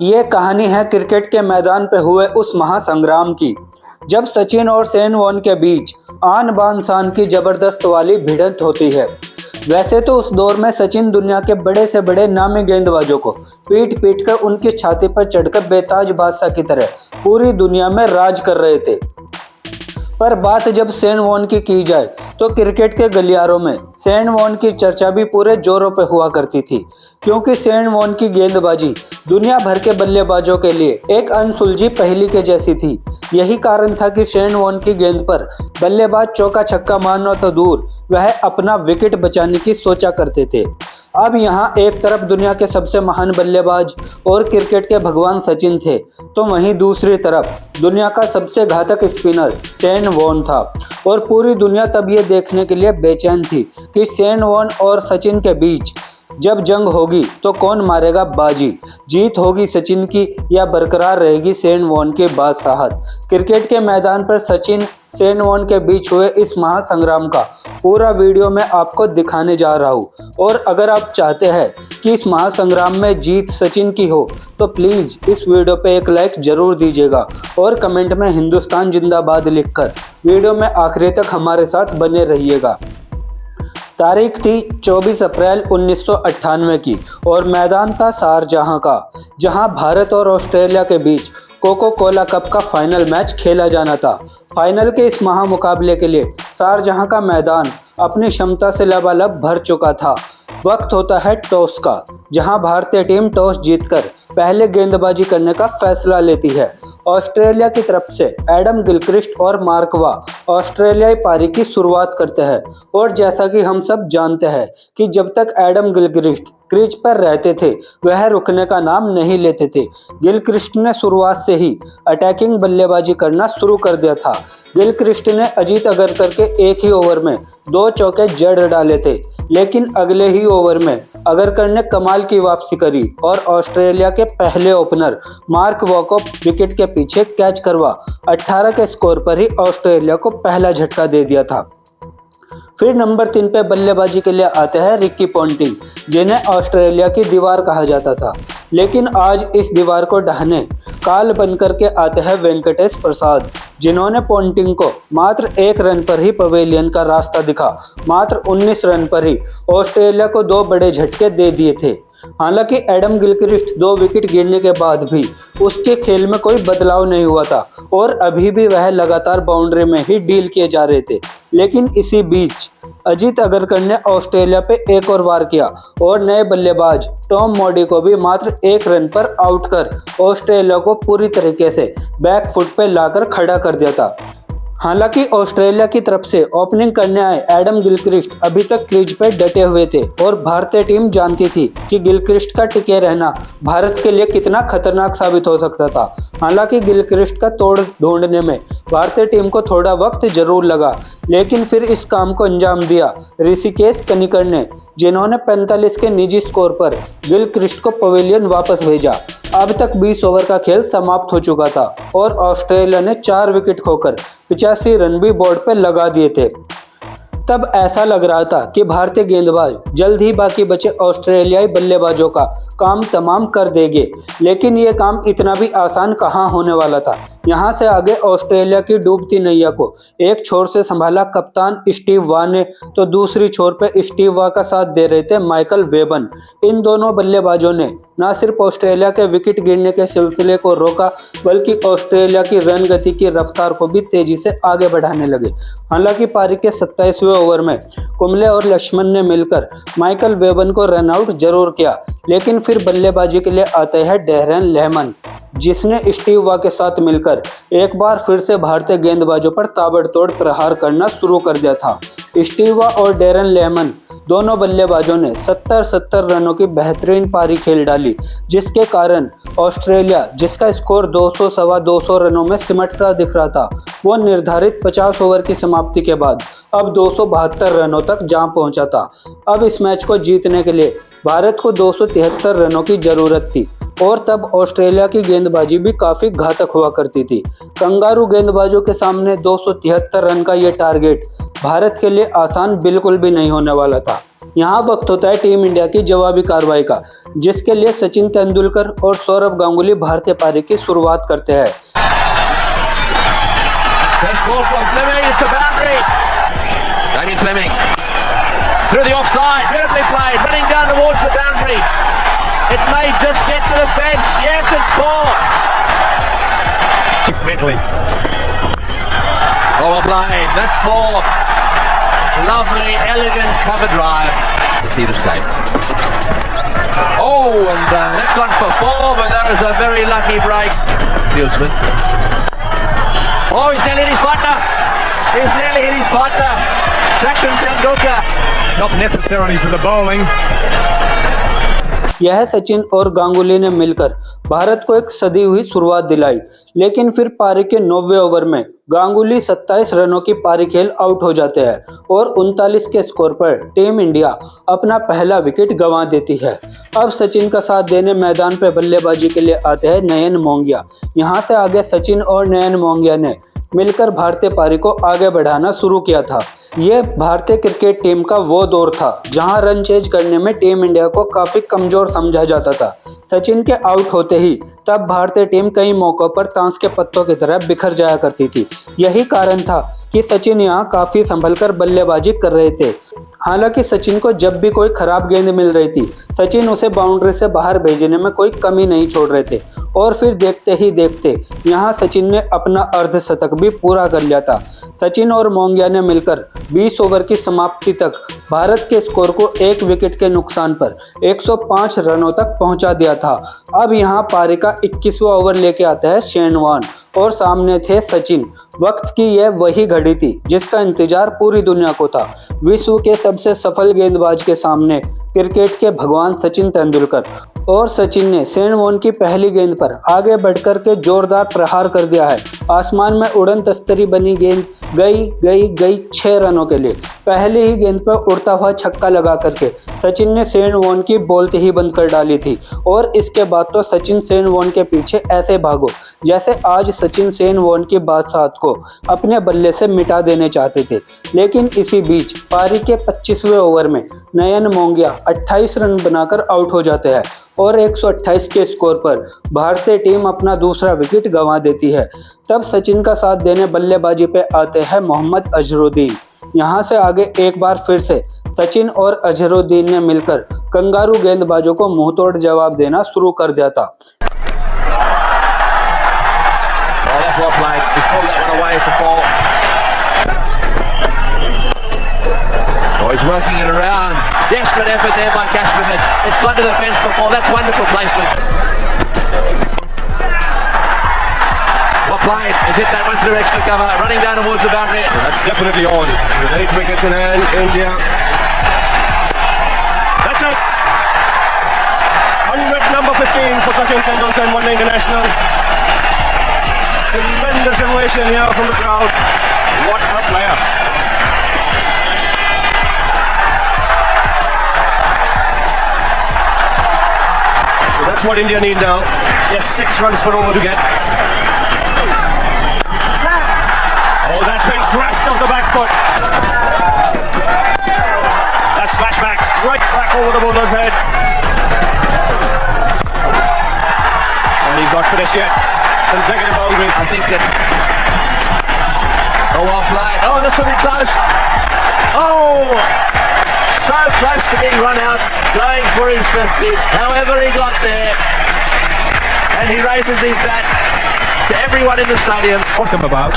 ये कहानी है क्रिकेट के मैदान पे हुए उस महासंग्राम की, जब सचिन और शेन वॉर्न के बीच आन बान शान की जबरदस्त वाली भिड़ंत होती है। वैसे तो उस दौर में सचिन दुनिया के बड़े से बड़े नामी गेंदबाजों को पीट पीट कर उनकी छाती पर चढ़कर बेताज बादशाह की तरह पूरी दुनिया में राज कर रहे थे। पर बात जब शेन वॉर्न की जाए तो क्रिकेट के गलियारों में शेन वॉर्न की चर्चा भी पूरे जोरों पे हुआ करती थी, क्योंकि शेन वॉर्न की गेंदबाजी दुनिया भर के बल्लेबाजों के लिए एक अनसुलझी पहेली के जैसी थी। यही कारण था कि शेन वॉर्न की गेंद पर बल्लेबाज चौका छक्का मारना तो दूर, वह अपना विकेट बचाने की सोचा करते थे। अब यहाँ एक तरफ दुनिया के सबसे महान बल्लेबाज और क्रिकेट के भगवान सचिन थे, तो वहीं दूसरी तरफ दुनिया का सबसे घातक स्पिनर शेन वॉर्न था। और पूरी दुनिया तब ये देखने के लिए बेचैन थी कि शेन वॉर्न और सचिन के बीच जब जंग होगी तो कौन मारेगा बाजी, जीत होगी सचिन की या बरकरार रहेगी शेन वॉर्न की बादशाहत। क्रिकेट के मैदान पर सचिन शेन वॉर्न के बीच हुए इस महासंग्राम का पूरा वीडियो मैं आपको दिखाने जा रहा हूँ। और अगर आप चाहते हैं कि इस महासंग्राम में जीत सचिन की हो तो प्लीज़ इस वीडियो पे एक लाइक ज़रूर दीजिएगा और कमेंट में हिंदुस्तान जिंदाबाद लिखकर वीडियो में आखिरी तक हमारे साथ बने रहिएगा। तारीख थी 24 अप्रैल 1998 की और मैदान था शारजाह का, जहां भारत और ऑस्ट्रेलिया के बीच कोको कोला कप का फाइनल मैच खेला जाना था। फाइनल के इस महामुकाबले के लिए शारजाह का मैदान अपनी क्षमता से लबालब भर चुका था। वक्त होता है टॉस का, जहां भारतीय टीम टॉस जीतकर पहले गेंदबाजी करने का फैसला लेती है। ऑस्ट्रेलिया की तरफ से एडम गिलक्रिस्ट और मार्क वा ऑस्ट्रेलियाई पारी की शुरुआत करते हैं। और जैसा कि हम सब जानते हैं कि जब तक एडम गिलक्रिस्ट क्रीज पर रहते थे वह रुकने का नाम नहीं लेते थे। गिलक्रिस्ट ने शुरुआत से ही अटैकिंग बल्लेबाजी करना शुरू कर दिया था। गिलक्रिस्ट ने अजीत अगरकर के एक ही ओवर में 2 चौके जड़ डाले थे, लेकिन अगले ही ओवर में अगरकर ने कमाल की वापसी करी और ऑस्ट्रेलिया के पहले ओपनर मार्क वॉ को विकेट के पीछे कैच करवा 18 के स्कोर पर ही ऑस्ट्रेलिया को पहला झटका दे दिया था। फिर नंबर 3 पे बल्लेबाजी के लिए आते हैं रिकी पॉन्टिंग, जिन्हें ऑस्ट्रेलिया की दीवार कहा जाता था। लेकिन आज इस दीवार को ढहने काल बनकर के आते हैं वेंकटेश प्रसाद, जिन्होंने पॉन्टिंग को मात्र 1 रन पर ही पवेलियन का रास्ता दिखा मात्र 19 रन पर ही ऑस्ट्रेलिया को 2 बड़े झटके दे दिए थे। हालांकि एडम गिलक्रिस्ट 2 विकेट गिरने के बाद भी उसके खेल में कोई बदलाव नहीं हुआ था और अभी भी वह लगातार बाउंड्री में ही डील किए जा रहे थे। लेकिन इसी बीच अजीत अगरकर ने ऑस्ट्रेलिया पे एक और वार किया और नए बल्लेबाज टॉम मॉडी को भी मात्र 1 रन पर आउट कर ऑस्ट्रेलिया को पूरी तरीके से बैक फुट पे लाकर खड़ा कर दिया था। हालांकि ऑस्ट्रेलिया की तरफ से ओपनिंग करने आए एडम गिलक्रिस्ट अभी तक क्रीज पर डटे हुए थे और भारतीय टीम जानती थी कि गिलक्रिस्ट का टिके रहना भारत के लिए कितना खतरनाक साबित हो सकता था। हालांकि गिलक्रिस्ट का तोड़ ढूंढने में भारतीय टीम को थोड़ा वक्त जरूर लगा, लेकिन फिर इस काम को अंजाम दिया ऋषिकेश कनिकर ने, जिन्होंने 45 के निजी स्कोर पर गिलक्रिस्ट को पवेलियन वापस भेजा। अब तक 20 ओवर का खेल समाप्त हो चुका था और ऑस्ट्रेलिया ने 4 विकेट खोकर 85 रन भी बोर्ड पर लगा दिए थे। तब ऐसा लग रहा था कि भारतीय गेंदबाज जल्द ही बाकी बचे ऑस्ट्रेलियाई बल्लेबाजों का काम तमाम कर देंगे, लेकिन ये काम इतना भी आसान कहाँ होने वाला था। यहाँ से आगे ऑस्ट्रेलिया की डूबती नैया को एक छोर से संभाला कप्तान स्टीव वा ने, तो दूसरी छोर पे स्टीव वा का साथ दे रहे थे माइकल वेबन। इन दोनों बल्लेबाजों ने न सिर्फ ऑस्ट्रेलिया के विकेट गिरने के सिलसिले को रोका, बल्कि ऑस्ट्रेलिया की रन गति की रफ्तार को भी तेजी से आगे बढ़ाने लगे। हालांकि पारी के 27वें ओवर में कुंबले और लक्ष्मण ने मिलकर माइकल वेबन को रन आउट जरूर किया, लेकिन फिर बल्लेबाजी के लिए आते हैं डैरेन लेहमन, जिसने स्टीव वा के साथ मिलकर एक बार फिर से भारतीय गेंदबाजों पर ताबड़तोड़ प्रहार करना शुरू कर दिया था। स्टीव वा और डैरेन लेहमन दोनों बल्लेबाजों ने 70 रनों की बेहतरीन पारी खेल डाली, जिसके कारण ऑस्ट्रेलिया, जिसका स्कोर 200 सवा 200 रनों में सिमटता दिख रहा था, वो निर्धारित 50 ओवर की समाप्ति के बाद अब 272 रनों तक जा पहुंचा था। अब इस मैच को जीतने के लिए भारत को 273 रनों की जरूरत थी और तब ऑस्ट्रेलिया की गेंदबाजी भी काफी घातक हुआ करती थी। कंगारू गेंदबाजों के सामने 273 रन का ये टारगेट भारत के लिए आसान बिल्कुल भी नहीं होने वाला था। यहाँ वक्त होता है टीम इंडिया की जवाबी कार्रवाई का, जिसके लिए सचिन तेंदुलकर और सौरव गांगुली भारतीय पारी की शुरुआत करते हैं। Through the offside, beautifully played, running down towards the boundary. It may just get to the fence. Yes, it's four. Mentally. Oh, well played. That's four. Lovely, elegant cover drive. To see the skate. Oh, and that's gone for four, but that is a very lucky break. Fieldsman. Oh, he's nearly hit his partner. He's nearly hit his partner. Sachin Tendulkar. Not necessarily for the bowling. यह सचिन और गांगुली ने मिलकर भारत को एक सदी हुई शुरुआत दिलाई, लेकिन फिर पारी के 90वें ओवर में गांगुली 27 रनों की पारी खेल आउट हो जाते हैं और 39 के स्कोर पर टीम इंडिया अपना पहला विकेट गंवा देती है। अब सचिन का साथ देने मैदान पर बल्लेबाजी के लिए आते हैं नयन मोंगिया। यहाँ से आगे सचिन और नयन मोंगिया ने मिलकर भारतीय पारी को आगे बढ़ाना शुरू किया था। ये भारतीय क्रिकेट टीम का वो दौर था जहां रन चेज करने में टीम इंडिया को काफी कमजोर समझा जाता था। सचिन के आउट होते ही तब भारतीय टीम कई मौकों पर ताश के पत्तों की तरह बिखर जाया करती थी। यही कारण था कि सचिन यहाँ काफी संभलकर बल्लेबाजी कर रहे थे। हालांकि सचिन को जब भी कोई खराब गेंद मिल रही थी, सचिन उसे बाउंड्री से बाहर भेजने में कोई कमी नहीं छोड़ रहे थे और फिर देखते ही देखते यहाँ सचिन ने अपना अर्धशतक भी पूरा कर लिया था। सचिन और मोंगिया ने मिलकर 20 ओवर की समाप्ति तक भारत के स्कोर को 1 विकेट के नुकसान पर 105 रनों तक पहुंचा दिया था। अब यहाँ पारी का 21वां ओवर लेके आता है शेन वॉर्न और सामने थे सचिन। वक्त की यह वही घड़ी थी जिसका इंतजार पूरी दुनिया को था। विश्व के सबसे सफल गेंदबाज के सामने क्रिकेट के भगवान सचिन तेंदुलकर, और सचिन ने शेन वॉर्न की पहली गेंद पर आगे बढ़कर के जोरदार प्रहार कर दिया है। आसमान में उड़न तस्तरी बनी गेंद गई 6 रनों के लिए। पहली ही गेंद पर उड़ता हुआ छक्का लगा करके सचिन ने शेन वॉर्न की बोलती ही बंद कर डाली थी और इसके बाद तो सचिन शेन वॉर्न के पीछे ऐसे भागो जैसे आज सचिन शेन वॉर्न की बादशाहत को अपने बल्ले से मिटा देने चाहते थे। लेकिन इसी बीच पारी के 25वें ओवर में नयन मोंगिया 28 रन बनाकर आउट हो जाते हैं और 128 के स्कोर पर भारतीय टीम अपना दूसरा विकेट गंवा देती है। तब सचिन का साथ देने बल्लेबाजी पे आते हैं मोहम्मद अजहरुद्दीन। यहाँ से आगे एक बार फिर से सचिन और अजहरुद्दीन ने मिलकर कंगारू गेंदबाजों को मुंहतोड़ जवाब देना शुरू कर दिया था। He's working it around. Desperate effort there by Kasparov. It's gone to the fence before. That's wonderful placement. Well played. He's hit that one through extra cover. Running down towards the boundary. That's definitely on. With 8 wickets in hand, India. That's it. 100 number 15 for Sachin Tendulkar and one day internationals. Tremendous ovation here from the crowd. What a player. That's what India need now. Yes, 6 runs per over to get. Oh, that's been crashed off the back foot. That smash back straight back over the bowler's head. And he's not finished yet. Consecutive boundaries. I think that. Oh, well played. Oh, this will be close. Oh! So close to being run out, going for his 50. However, he got there, and he raises his bat to everyone in the stadium. What them about?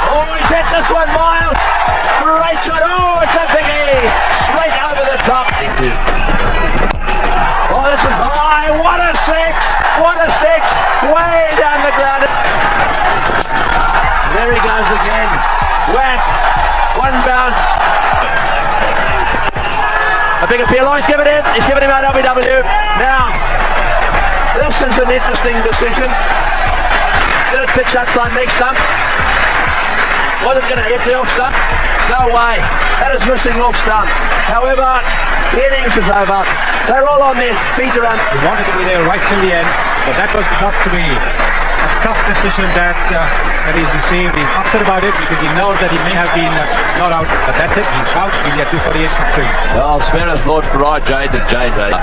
Oh, he's hit this one, Miles. Great shot. Oh, it's a biggie. Straight over the top. Oh, this is high. What a six. What a six. Way down the ground. There he goes again. Whack. One bounce. A big appeal. Oh, he's given him out LBW. Now, this is an interesting decision. Did it pitch outside next stump? Wasn't going to hit the off stump. No way. That is missing off stump. However, the innings is over. They're all on their feet around. He wanted to be there right till the end, but that was got to be a tough decision that he's received. He's upset about it because he knows that he may have been not out, but that's it. He's out. He'll get 248 for 3. Well, Spinner thought right, Jade to Jade.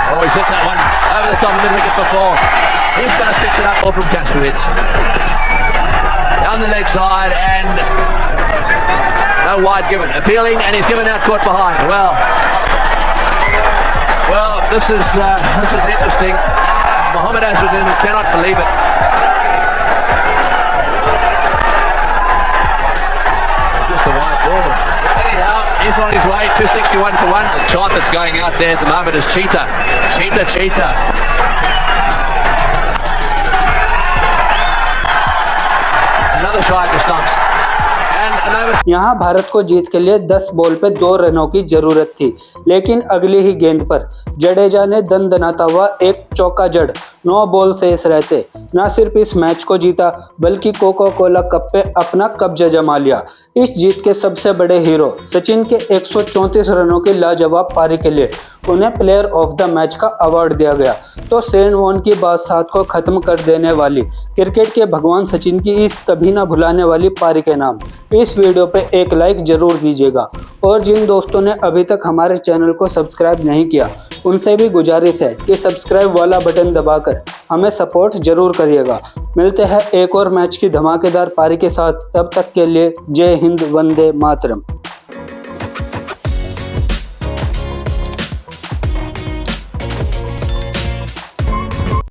Oh, he's hit that one over the top of mid-wicket for 4. He's going to fix it up all from Kasparowicz. Down the leg side and no wide given. Appealing and he's given out caught behind. Well, this is interesting. Mohammad Azharuddin cannot believe it. Just a wide ball. Anyhow, he's on his way. 261 for 1. The shot that's going out there at the moment is Cheetah. Cheetah. Another shot at the stumps. And another. यहाँ भारत को जीत के लिए 10 ball पे 2 रनों की जरूरत थी, लेकिन अगली ही गेंद पर जडेजा ने दनदनाता हुआ एक चौका जड़ 9 बॉल शेष रहते न सिर्फ इस मैच को जीता बल्कि कोका कोला कप पे अपना कब्जा जमा लिया। इस जीत के सबसे बड़े हीरो सचिन के 134 रनों की लाजवाब पारी के लिए उन्हें प्लेयर ऑफ द मैच का अवार्ड दिया गया। तो सेन वॉन की बादशाहत को खत्म कर देने वाली क्रिकेट के भगवान सचिन की इस कभी ना भुलाने वाली पारी के नाम इस वीडियो पे एक लाइक जरूर दीजिएगा, और जिन दोस्तों ने अभी तक हमारे चैनल को सब्सक्राइब नहीं किया उनसे भी गुजारिश है कि सब्सक्राइब वाला बटन दबाकर हमें सपोर्ट जरूर करिएगा। मिलते हैं एक और मैच की धमाकेदार पारी के साथ, तब तक के लिए जय हिंद, वंदे मातरम।